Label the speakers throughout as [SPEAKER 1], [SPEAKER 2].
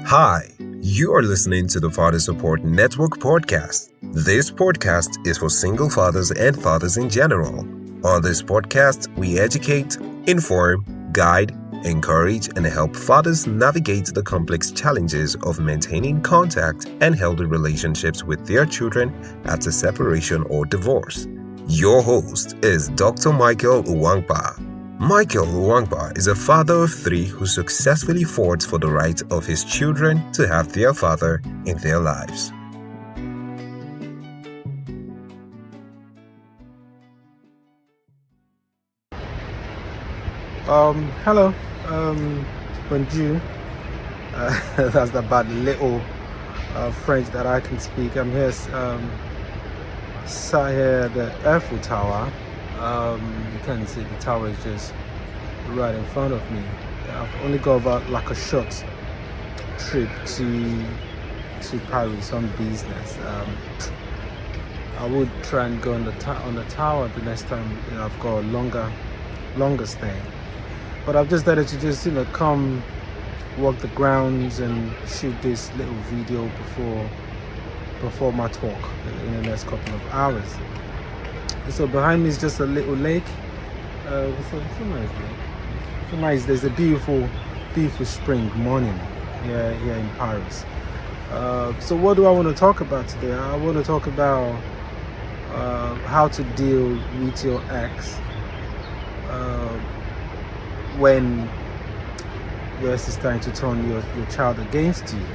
[SPEAKER 1] Hi, you are listening to the Father Support Network podcast. This podcast is for single fathers and fathers in general. On this podcast, we educate, inform, guide, encourage, and help fathers navigate the complex challenges of maintaining contact and healthy relationships with their children after separation or divorce. Your host is Dr. Michael Uwangba. Michael Uwangba is a father of three who successfully fought for the right of his children to have their father in their lives.
[SPEAKER 2] Hello, bonjour. That's about little French that I can speak. I'm here, sat here at the Eiffel Tower. You can see the tower is just right in front of me. I've only got about like a short trip to Paris on business. I would try and go on the tower the next time I've got a longer stay. But I've just decided to just come walk the grounds and shoot this little video before my talk in the next couple of hours. So behind me is just a little lake. It's a nice lake. It's nice. There's a beautiful spring morning here in Paris. So what do I want to talk about today? I want to talk about how to deal with your ex when your ex is trying to turn your child against you.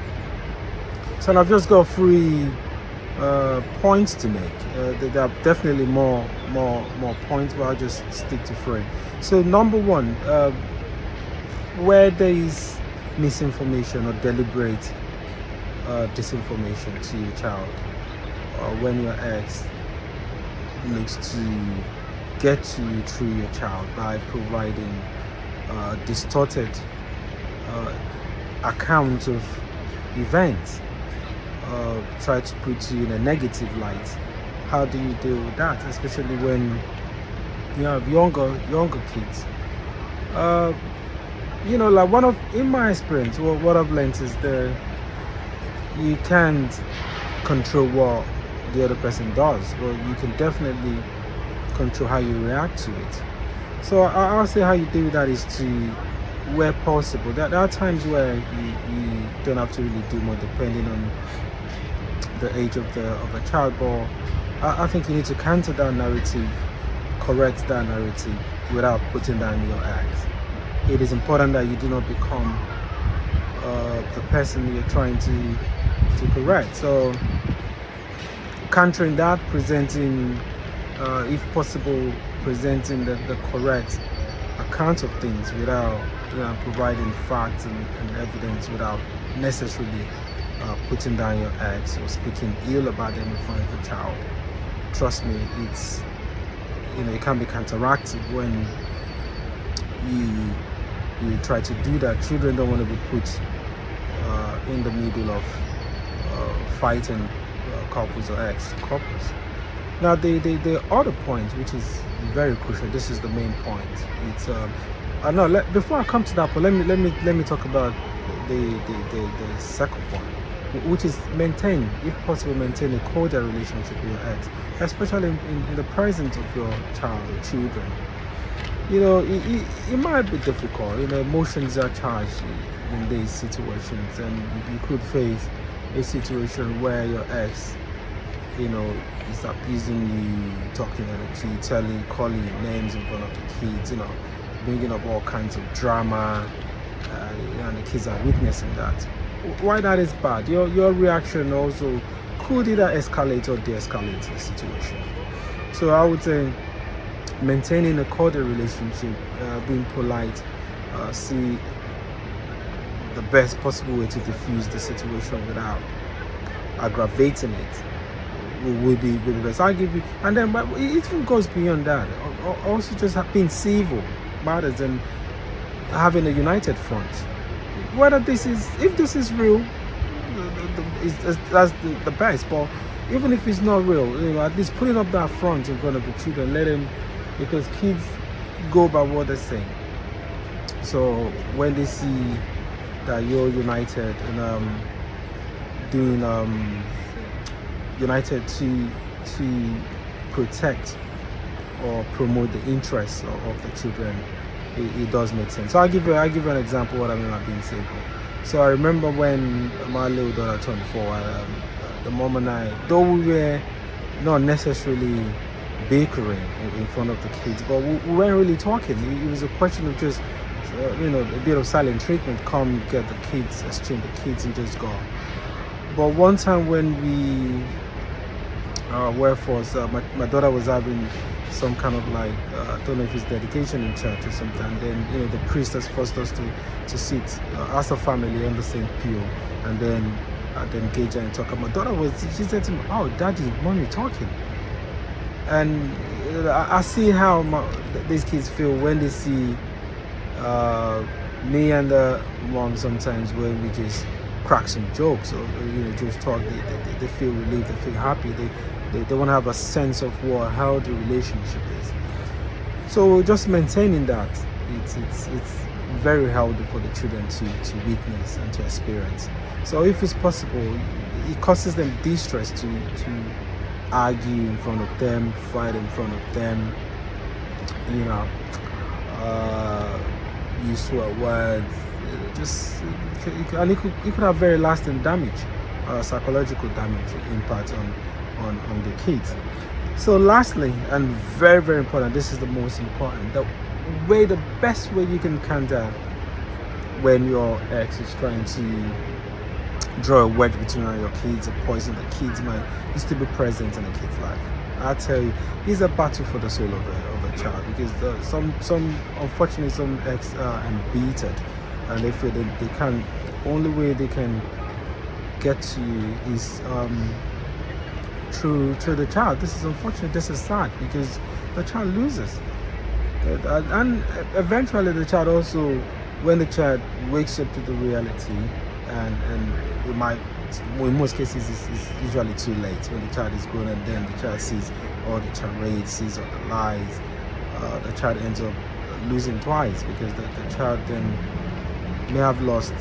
[SPEAKER 2] So I've just got three points to make. There are definitely more points, but I'll just stick to three. So number one, where there is misinformation or deliberate disinformation to your child, or when your ex looks to get to you through your child by providing distorted accounts of events, try to put you in a negative light. How do you deal with that, especially when you have younger kids? In my experience, what I've learned is that you can't control what the other person does, but you can definitely control how you react to it. So I'll say how you deal with that is to, where possible, there are times where you don't have to really do more depending on the age of the child, but I think you need to counter that narrative, correct that narrative without putting down your ex. It is important that you do not become the person you're trying to correct. So countering that, presenting, if possible, presenting the correct account of things without providing facts and evidence, without necessarily putting down your ex or speaking ill about them in front of the child. Trust me, it's it can be counteractive when you try to do that. Children don't want to be put in the middle of fighting couples or ex-couples. Now the other point, which is very crucial, this is the main point. It's before I come to that point, let me talk about the second point, which is if possible, maintain a cordial relationship with your ex, especially in the presence of your child or children. It might be difficult. Emotions are charged in these situations, and you could face a situation where your ex is abusing you, talking at you, calling you names in front of the kids, bringing up all kinds of drama, and the kids are witnessing that. Why that is bad? Your reaction also could either escalate or de-escalate the situation. So I would say maintaining a cordial relationship, being polite, see the best possible way to diffuse the situation without aggravating it will be the best. I'll give you, and then but it even goes beyond that. Also, just being civil matters and having a united front. Whether if this is real, that's the best. But even if it's not real, at least putting up that front in front of the children, let them, because kids go by what they're saying. So when they see that you're united and doing united to protect or promote the interests of the children, it does make sense. So I'll give you an example what I mean by being simple. So I remember when my little daughter turned 4, the mom and I, though we were not necessarily bickering in front of the kids, but we weren't really talking. It was a question of just a bit of silent treatment, come get the kids, exchange the kids and just go. But one time when we were forced, my daughter was having some kind of like I don't know if it's dedication in church or something, and then the priest has forced us to sit as a family on the same pew, and then engage and talk. My daughter she said to me, "Oh, Daddy, Mommy talking," and I see how these kids feel when they see me and the mom sometimes when we just crack some jokes or just talk. They feel relieved, they feel happy, they want to have a sense of how the relationship is. So just maintaining that, it's very healthy for the children to witness and to experience. So if it's possible, it causes them distress to argue in front of them, fight in front of them, use swear words, it could have very lasting damage, psychological damage impact on the kids. So lastly, and very, very important, this is the most important, the best way you can counter when your ex is trying to draw a wedge between you and your kids or poison the kids' mind is to be present in the kid's life. I tell you, it's a battle for the soul of a child, because unfortunately some ex are embittered and they feel that they can't, only way they can get to you is through the child. This is unfortunate, this is sad, because the child loses. And eventually the child also, when the child wakes up to the reality, and it might, in most cases it's usually too late when the child is grown, and then the child sees all the charades, sees all the lies, the child ends up losing twice, because the child then may have lost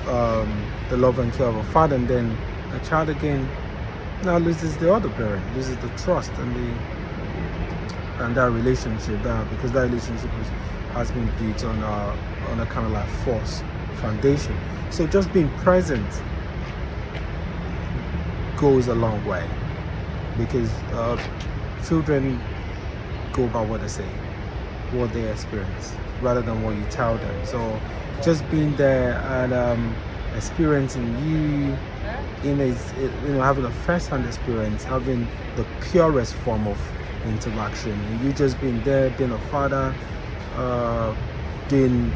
[SPEAKER 2] the love and care of a father, and then the child again now loses the other parent, loses the trust and that relationship, because that relationship has been built on a kind of like false foundation. So just being present goes a long way, because children go by what they say, what they experience, rather than what you tell them. So just being there and experiencing you having a first-hand experience, having the purest form of interaction, and you just being there, being a father, doing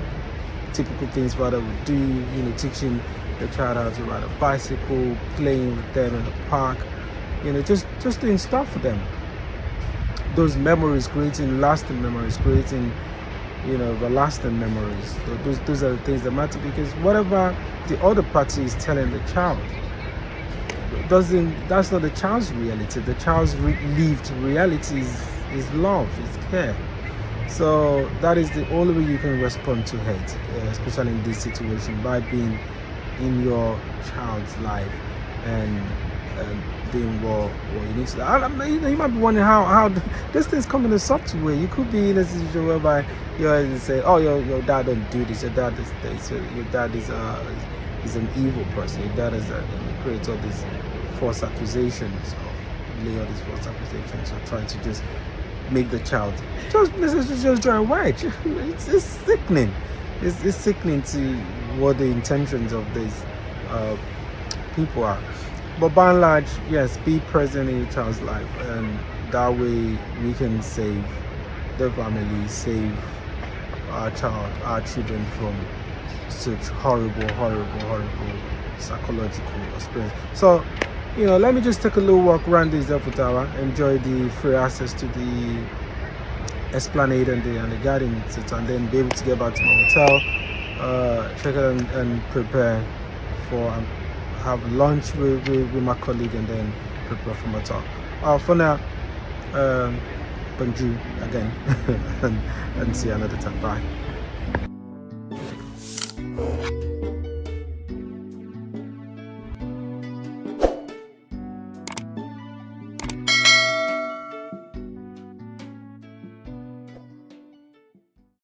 [SPEAKER 2] typical things father would do, teaching the child how to ride a bicycle, playing with them in the park, just doing stuff for them. Those memories, creating lasting memories, creating everlasting memories. Those are the things that matter, because whatever the other party is telling the child, that's not the child's reality. The child's lived reality is love, is care. So that is the only way you can respond to hate, especially in this situation, by being in your child's life and doing what you need to. You might be wondering how this thing's coming in a subtle way. You could be in a situation whereby you say, "Oh, your dad don't do this. Your dad is an evil person. Your dad creates all these false accusations, or lay all these false accusations, or trying to just make the child just draw a wedge." It's sickening. It's sickening to what the intentions of these people are. But by and large, yes, be present in your child's life, and that way we can save the family, save our children from such horrible psychological experience. So, let me just take a little walk around this Eiffel Tower, enjoy the free access to the Esplanade and the garden, and then be able to get back to my hotel, check out and prepare for have lunch with my colleague, and then prepare for my talk. For now, bonjour again, and see you another time. Bye.